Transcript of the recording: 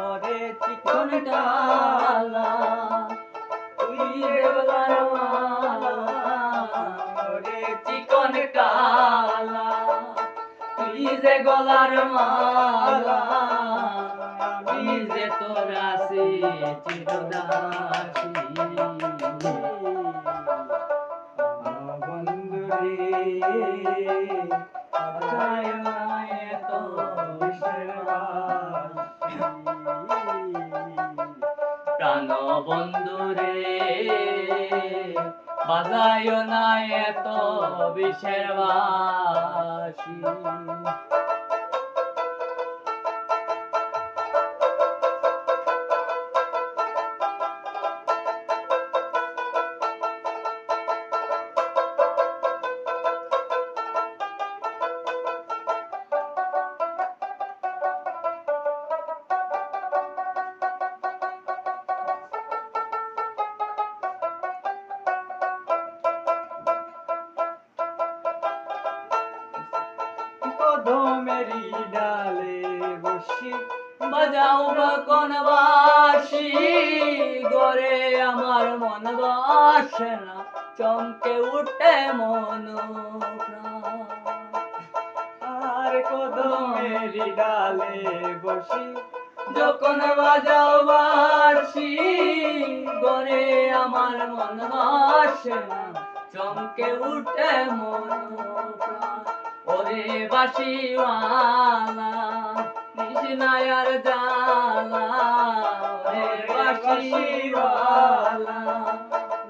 ওরে চিকন ডালা তুই রে গলার মালা, ওরে চিকন ডালা তুই যে গলার মালা, আমি যে তোর আছি চিরদাসী। বন্ধু রে বাঁচায় না এত বিষের বাঁশি। প্রাণ বন্ধু রে বাজায় না এত বিষের বাঁশি। কদমেরি ডালে বসি বাজাও বাকন বাঁশি, গরে আমার মন বাসে না চমকে উঠে মন প্রাণ। আর কদমেরি ডালে বসি যখন বাজাও বাঁশি, গরে আমার মন বাসে না চমকে উঠে মন প্রাণ। ওরে বাঁশিওয়ালা নিস না আর জ্বালা, ওরে বাঁশিওয়ালা